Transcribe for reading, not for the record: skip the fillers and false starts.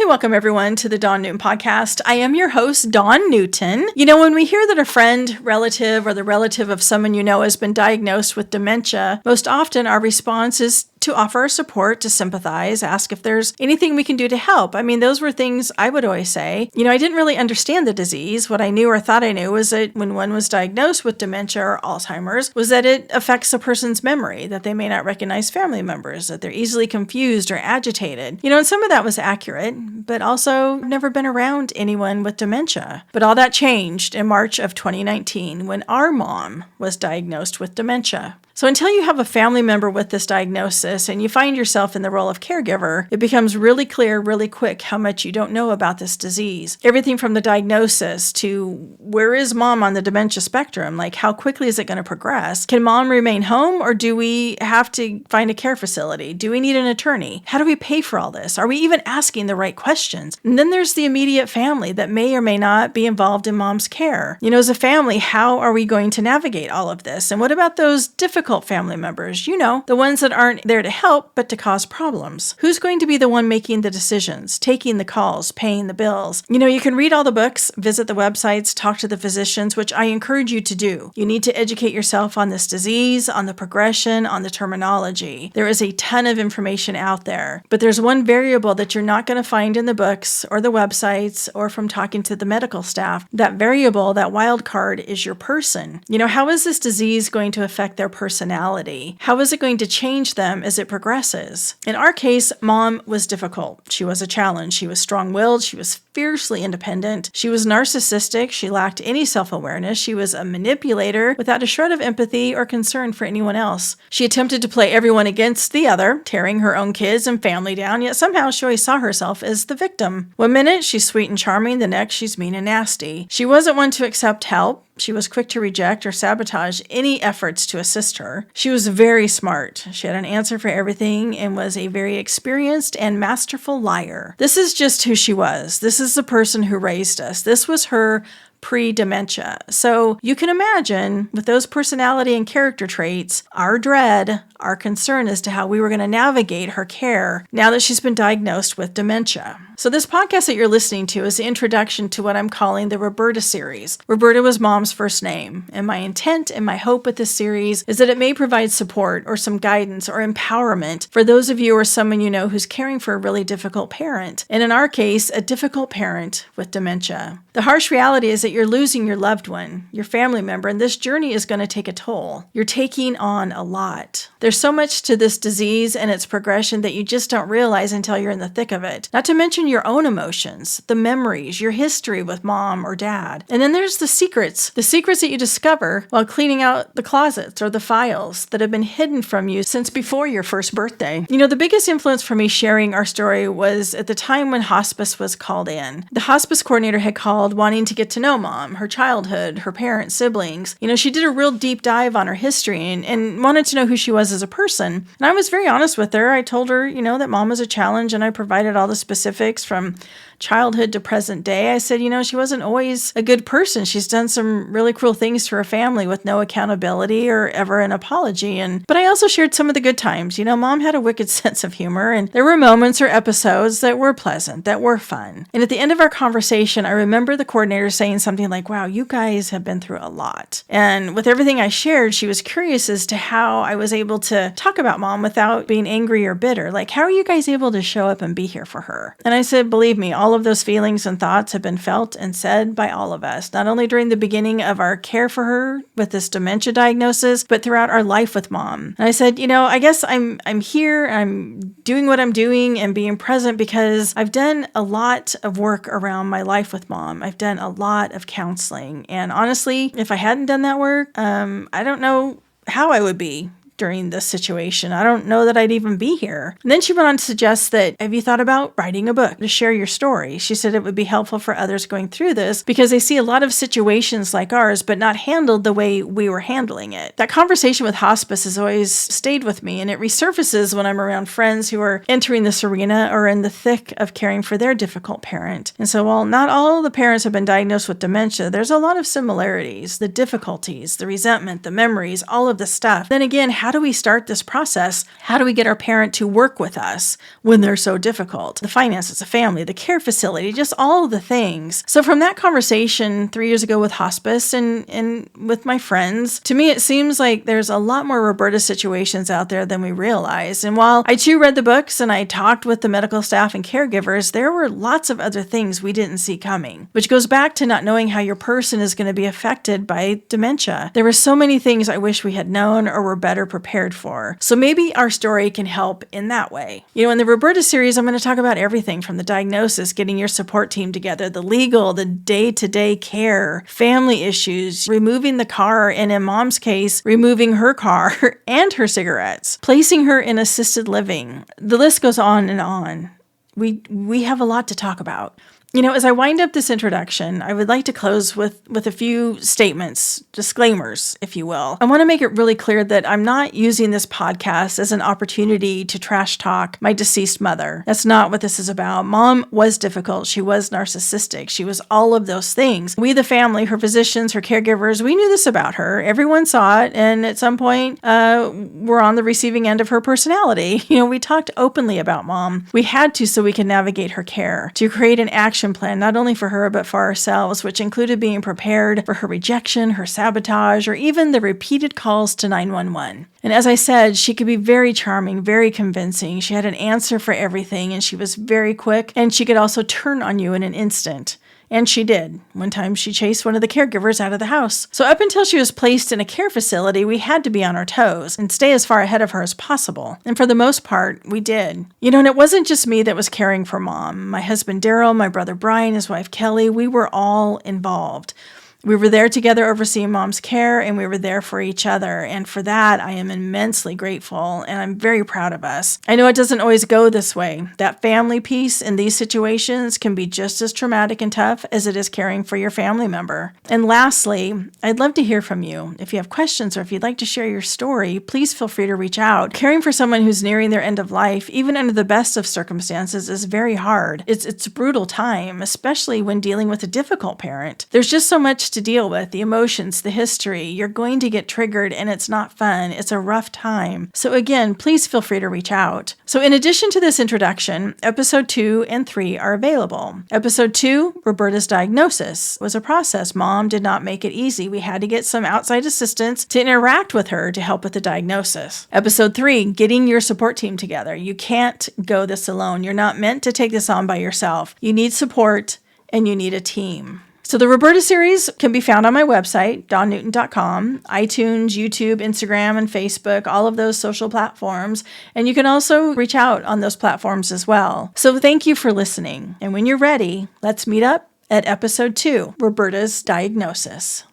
welcome everyone to the Dawn Newton podcast. I am your host, Dawn Newton. When we hear that a friend, relative, or the relative of someone you know has been diagnosed with dementia, most often our response is to offer our support, to sympathize, ask if there's anything we can do to help. Those were things I would always say. I didn't really understand the disease. What I knew or thought I knew was that when one was diagnosed with dementia or Alzheimer's, was that it affects a person's memory, that they may not recognize family members, that they're easily confused or agitated. And some of that was accurate, but also never been around anyone with dementia. But all that changed in March of 2019 when our mom was diagnosed with dementia. So until you have a family member with this diagnosis and you find yourself in the role of caregiver, it becomes really clear really quick how much you don't know about this disease. Everything from the diagnosis to where is mom on the dementia spectrum? Like how quickly is it going to progress? Can mom remain home or do we have to find a care facility? Do we need an attorney? How do we pay for all this? Are we even asking the right questions? And then there's the immediate family that may or may not be involved in mom's care. As a family, how are we going to navigate all of this? And what about those difficult family members, the ones that aren't there to help, but to cause problems? Who's going to be the one making the decisions, taking the calls, paying the bills? You can read all the books, visit the websites, talk to the physicians, which I encourage you to do. You need to educate yourself on this disease, on the progression, on the terminology. There is a ton of information out there, but there's one variable that you're not going to find in the books or the websites or from talking to the medical staff. That variable, that wild card, is your person. How is this disease going to affect their personality? How is it going to change them as it progresses? In our case, mom was difficult. She was a challenge. She was strong-willed. She was fiercely independent. She was narcissistic. She lacked any self-awareness. She was a manipulator without a shred of empathy or concern for anyone else. She attempted to play everyone against the other, tearing her own kids and family down, yet somehow she always saw herself as the victim. One minute, she's sweet and charming. The next, she's mean and nasty. She wasn't one to accept help. She was quick to reject or sabotage any efforts to assist her. She was very smart. She had an answer for everything and was a very experienced and masterful liar. This is just who she was. This is the person who raised us. This was her pre-dementia. So you can imagine with those personality and character traits, our dread, our concern as to how we were going to navigate her care now that she's been diagnosed with dementia. So this podcast that you're listening to is the introduction to what I'm calling the Roberta Series. Roberta was mom's first name, and my intent and my hope with this series is that it may provide support or some guidance or empowerment for those of you or someone you know who's caring for a really difficult parent, and in our case, a difficult parent with dementia. The harsh reality is that you're losing your loved one, your family member, and this journey is going to take a toll. You're taking on a lot. There's so much to this disease and its progression that you just don't realize until you're in the thick of it. Not to mention your own emotions, the memories, your history with mom or dad. And then there's the secrets that you discover while cleaning out the closets or the files that have been hidden from you since before your first birthday. The biggest influence for me sharing our story was at the time when hospice was called in. The hospice coordinator had called wanting to get to know mom, her childhood, her parents, siblings. She did a real deep dive on her history and wanted to know who she was as a person. And I was very honest with her. I told her, that mom was a challenge, and I provided all the specifics from childhood to present day. I said, she wasn't always a good person. She's done some really cruel things to her family with no accountability or ever an apology. But I also shared some of the good times. Mom had a wicked sense of humor, and there were moments or episodes that were pleasant, that were fun. And at the end of our conversation, I remember the coordinator saying something like, wow, you guys have been through a lot. And with everything I shared, she was curious as to how I was able to talk about mom without being angry or bitter. Like, how are you guys able to show up and be here for her? And I said, believe me, all of those feelings and thoughts have been felt and said by all of us, not only during the beginning of our care for her with this dementia diagnosis, but throughout our life with mom. And I said, I guess I'm here, I'm doing what I'm doing and being present because I've done a lot of work around my life with mom. I've done a lot of counseling. And honestly, if I hadn't done that work, I don't know how I would be during this situation. I don't know that I'd even be here. And then she went on to suggest that, have you thought about writing a book to share your story? She said it would be helpful for others going through this because they see a lot of situations like ours, but not handled the way we were handling it. That conversation with hospice has always stayed with me, and it resurfaces when I'm around friends who are entering this arena or in the thick of caring for their difficult parent. And so while not all the parents have been diagnosed with dementia, there's a lot of similarities, the difficulties, the resentment, the memories, all of the stuff. Then again, how do we start this process? How do we get our parent to work with us when they're so difficult? The finances, the family, the care facility, just all of the things. So from that conversation 3 years ago with hospice and with my friends, to me, it seems like there's a lot more Roberta situations out there than we realize. And while I too read the books and I talked with the medical staff and caregivers, there were lots of other things we didn't see coming, which goes back to not knowing how your person is going to be affected by dementia. There were so many things I wish we had known or were better prepared for. So maybe our story can help in that way. In the Roberta series, I'm going to talk about everything from the diagnosis, getting your support team together, the legal, the day-to-day care, family issues, removing the car, and in Mom's case, removing her car and her cigarettes, placing her in assisted living. The list goes on and on. We have a lot to talk about. As I wind up this introduction, I would like to close with a few statements, disclaimers, if you will. I want to make it really clear that I'm not using this podcast as an opportunity to trash talk my deceased mother. That's not what this is about. Mom was difficult. She was narcissistic. She was all of those things. We, the family, her physicians, her caregivers, we knew this about her. Everyone saw it. And at some point, we're on the receiving end of her personality. We talked openly about Mom. We had to so we could navigate her care, to create an action plan, not only for her, but for ourselves, which included being prepared for her rejection, her sabotage, or even the repeated calls to 911. And as I said, she could be very charming, very convincing. She had an answer for everything, and she was very quick, and she could also turn on you in an instant. And she did. One time she chased one of the caregivers out of the house. So up until she was placed in a care facility, we had to be on our toes and stay as far ahead of her as possible. And for the most part, we did. And it wasn't just me that was caring for Mom. My husband Daryl, my brother Brian, his wife Kelly, we were all involved. We were there together overseeing Mom's care, and we were there for each other. And for that, I am immensely grateful, and I'm very proud of us. I know it doesn't always go this way. That family piece in these situations can be just as traumatic and tough as it is caring for your family member. And lastly, I'd love to hear from you. If you have questions or if you'd like to share your story, please feel free to reach out. Caring for someone who's nearing their end of life, even under the best of circumstances, is very hard. It's a brutal time, especially when dealing with a difficult parent. There's just so much to deal with, the emotions, the history. You're going to get triggered and it's not fun. It's a rough time. So again, please feel free to reach out. So in addition to this introduction, episode 2 and 3 are available. Episode 2, Roberta's diagnosis, was a process. Mom did not make it easy. We had to get some outside assistance to interact with her to help with the diagnosis. Episode 3, getting your support team together. You can't go this alone. You're not meant to take this on by yourself. You need support and you need a team. So the Roberta series can be found on my website, donnewton.com, iTunes, YouTube, Instagram, and Facebook, all of those social platforms. And you can also reach out on those platforms as well. So thank you for listening. And when you're ready, let's meet up at episode 2, Roberta's diagnosis.